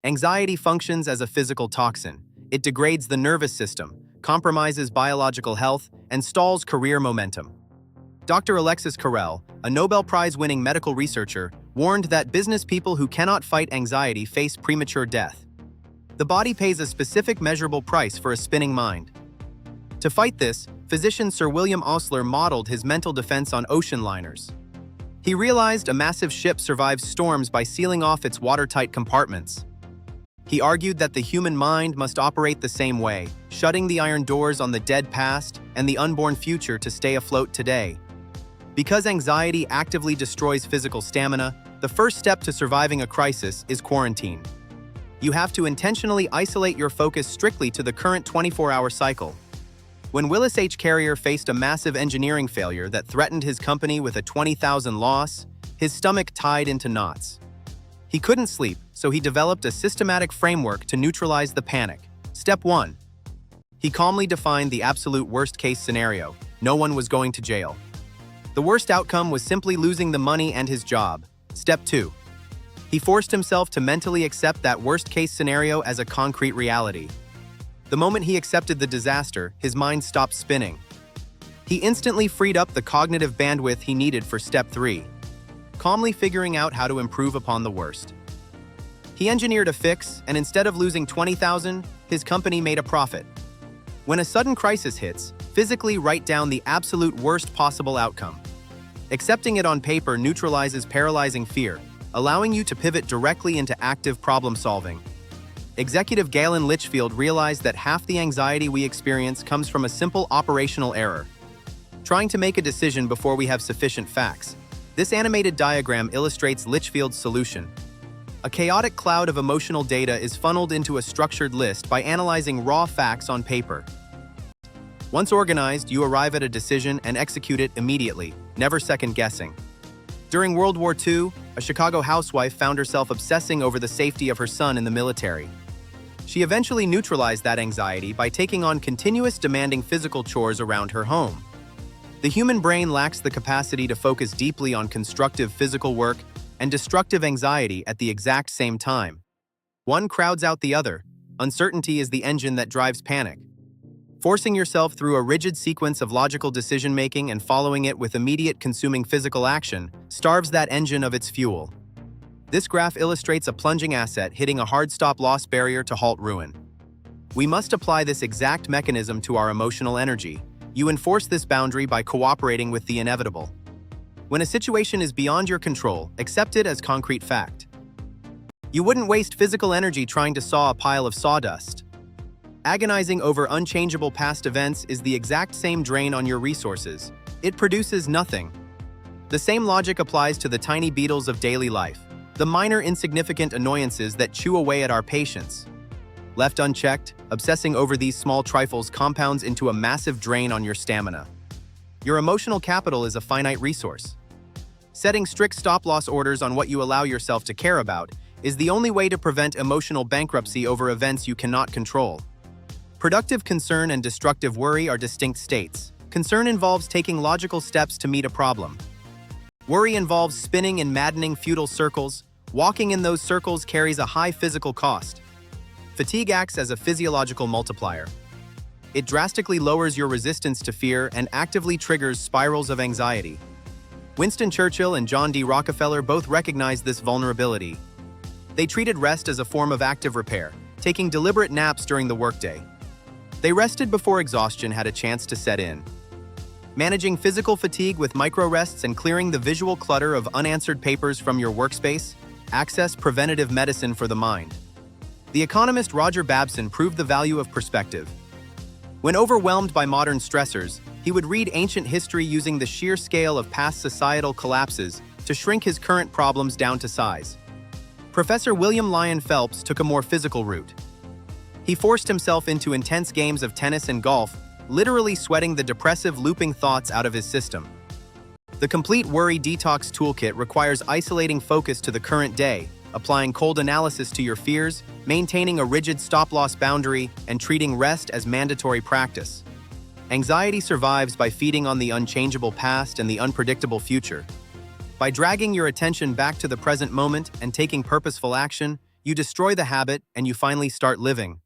Anxiety functions as a physical toxin. It degrades the nervous system, compromises biological health, and stalls career momentum. Dr. Alexis Carrel, a Nobel Prize-winning medical researcher, warned that business people who cannot fight anxiety face premature death. The body pays a specific measurable price for a spinning mind. To fight this, physician Sir William Osler modeled his mental defense on ocean liners. He realized a massive ship survives storms by sealing off its watertight compartments. He argued that the human mind must operate the same way, shutting the iron doors on the dead past and the unborn future to stay afloat today. Because anxiety actively destroys physical stamina, the first step to surviving a crisis is quarantine. You have to intentionally isolate your focus strictly to the current 24-hour cycle. When Willis Carrier faced a massive engineering failure that threatened his company with a 20,000 loss, his stomach tied into knots. He couldn't sleep, so he developed a systematic framework to neutralize the panic. Step 1. He calmly defined the absolute worst-case scenario. No one was going to jail. The worst outcome was simply losing the money and his job. Step 2. He forced himself to mentally accept that worst-case scenario as a concrete reality. The moment he accepted the disaster, his mind stopped spinning. He instantly freed up the cognitive bandwidth he needed for Step 3, calmly figuring out how to improve upon the worst. He engineered a fix, and instead of losing 20,000, his company made a profit. When a sudden crisis hits, physically write down the absolute worst possible outcome. Accepting it on paper neutralizes paralyzing fear, allowing you to pivot directly into active problem solving. Executive Galen Litchfield realized that half the anxiety we experience comes from a simple operational error: trying to make a decision before we have sufficient facts. This animated diagram illustrates Litchfield's solution. A chaotic cloud of emotional data is funneled into a structured list by analyzing raw facts on paper. Once organized, you arrive at a decision and execute it immediately, never second-guessing. During World War II, a Chicago housewife found herself obsessing over the safety of her son in the military. She eventually neutralized that anxiety by taking on continuous demanding physical chores around her home. The human brain lacks the capacity to focus deeply on constructive physical work and destructive anxiety at the exact same time. One crowds out the other. Uncertainty is the engine that drives panic. Forcing yourself through a rigid sequence of logical decision-making and following it with immediate consuming physical action starves that engine of its fuel. This graph illustrates a plunging asset hitting a hard stop-loss barrier to halt ruin. We must apply this exact mechanism to our emotional energy. You enforce this boundary by cooperating with the inevitable. When a situation is beyond your control, accept it as concrete fact. You wouldn't waste physical energy trying to saw a pile of sawdust. Agonizing over unchangeable past events is the exact same drain on your resources. It produces nothing. The same logic applies to the tiny beetles of daily life, the minor insignificant annoyances that chew away at our patience. Left unchecked, obsessing over these small trifles compounds into a massive drain on your stamina. Your emotional capital is a finite resource. Setting strict stop-loss orders on what you allow yourself to care about is the only way to prevent emotional bankruptcy over events you cannot control. Productive concern and destructive worry are distinct states. Concern involves taking logical steps to meet a problem. Worry involves spinning in maddening futile circles. Walking in those circles carries a high physical cost. Fatigue acts as a physiological multiplier. It drastically lowers your resistance to fear and actively triggers spirals of anxiety. Winston Churchill and John D. Rockefeller both recognized this vulnerability. They treated rest as a form of active repair, taking deliberate naps during the workday. They rested before exhaustion had a chance to set in. Managing physical fatigue with micro-rests and clearing the visual clutter of unanswered papers from your workspace, access preventative medicine for the mind. The economist Roger Babson proved the value of perspective. When overwhelmed by modern stressors, he would read ancient history using the sheer scale of past societal collapses to shrink his current problems down to size. Professor William Lyon Phelps took a more physical route. He forced himself into intense games of tennis and golf, literally sweating the depressive looping thoughts out of his system. The complete worry detox toolkit requires isolating focus to the current day, applying cold analysis to your fears, maintaining a rigid stop-loss boundary, and treating rest as mandatory practice. Anxiety survives by feeding on the unchangeable past and the unpredictable future. By dragging your attention back to the present moment and taking purposeful action, You destroy the habit and you finally start living.